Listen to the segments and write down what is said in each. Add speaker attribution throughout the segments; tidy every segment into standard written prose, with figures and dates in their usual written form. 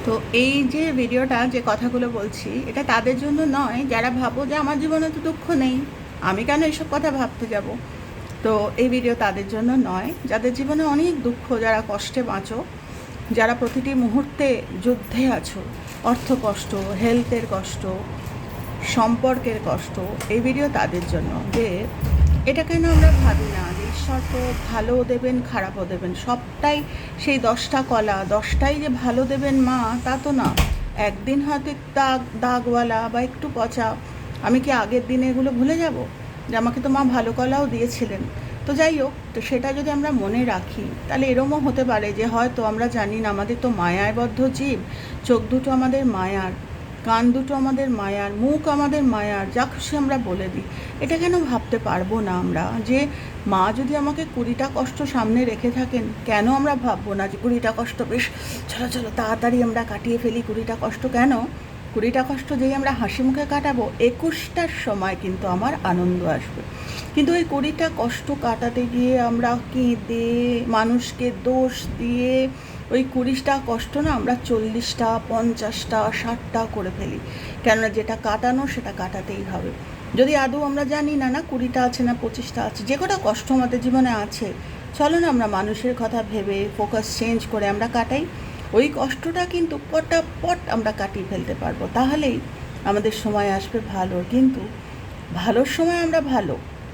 Speaker 1: তো এই যে ভিডিওটা যে কথাগুলো বলছি এটা তাদের জন্য নয় যারা ভাবো যে আমার জীবনে তো দুঃখ নেই, আমি কেন এসব কথা ভাবতে যাব। তো এই ভিডিও তাদের জন্য নয় যাদের জীবনে অনেক দুঃখ, যারা কষ্টে বাঁচো, যারা প্রতিটি মুহূর্তে যুদ্ধে আছো, অর্থ কষ্ট, হেলথের কষ্ট, সম্পর্কের কষ্ট। এই ভিডিও তাদের জন্য যে এটা কেন আমরা ভাবি না যে ঈশ্বর তো ভালো দেবেন খারাপও দেবেন, সবটাই সেই 10টা কলা 10টাই যে ভালো দেবেন মা তা তো না। একদিন হয়তো দাগওয়ালা বা একটু পচা, আমি কি আগের দিনে এগুলো ভুলে যাব যে আমাকে তো মা ভালো কলাও দিয়েছিলেন। তো যাই হোক, তো সেটা যদি আমরা মনে রাখি তাহলে এরমও হতে পারে যে হয়তো আমরা জানি না, আমাদের তো মায়াবদ্ধ জীব, চোখ দুটো আমাদের মায়ার, কান দুটো আমাদের মায়ার, মুখ আমাদের মায়ার, যা খুশি আমরা বলে দিই। এটা কেন ভাবতে পারবো না আমরা যে মা যদি আমাকে 20টা কষ্ট সামনে রেখে থাকেন, কেন আমরা ভাববো না যে 20টা কষ্ট বেশ, চলো চলো তাড়াতাড়ি আমরা কাটিয়ে ফেলি 20টা কষ্ট। কেন 20টা কষ্ট যেই আমরা হাসি মুখে কাটাবো, 21টার সময় কিন্তু আমার আনন্দ আসবে। কিন্তু ওই 20টা কষ্ট কাটাতে গিয়ে আমরা কেঁদে মানুষকে দোষ দিয়ে ওই 20টা কষ্ট না আমরা 40টা 50টা 60টা করে ফেলি। কেননা যেটা কাটানো সেটা কাটাতেই হবে। যদি আদৌ আমরা জানি না 20টা আছে না 25টা আছে, যে কটা কষ্ট আমাদের জীবনে আছে, চলো না আমরা মানুষের কথা ভেবে ফোকাস চেঞ্জ করে আমরা কাটাই। ওই কষ্টটা কিন্তু পটাপট আমরা কাটিয়ে ফেলতে পারবো, তাহলেই আমাদের সময় আসবে ভালো। কিন্তু ভালোর সময়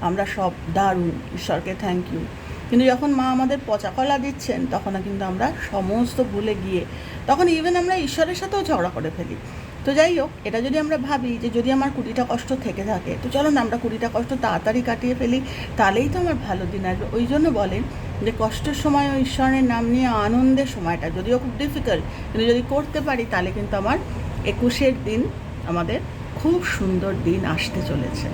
Speaker 1: আমরা সব দারুণ, ঈশ্বরকে থ্যাংক ইউ। কিন্তু যখন মা আমাদের পচা কলা দিচ্ছেন তখন কিন্তু আমরা সমস্ত ভুলে গিয়ে তখন ইভেন আমরা ঈশ্বরের সাথেও ঝগড়া করে ফেলি। তো যাই হোক, এটা যদি আমরা ভাবি যে যদি আমার 20টা কষ্ট থেকে থাকে, তো চলো না আমরা 20টা কষ্ট তাড়াতাড়ি কাটিয়ে ফেলি, তাহলেই তো আমার ভালো দিন আসবে। ওই জন্য বলেন যে কষ্টের সময় ঈশ্বরের নাম নিয়ে আনন্দের সময়টা যদিও খুব ডিফিকাল্ট, কিন্তু যদি করতে পারি তাহলে কিন্তু আমার 21এর দিন আমাদের খুব সুন্দর দিন আসতে চলেছে।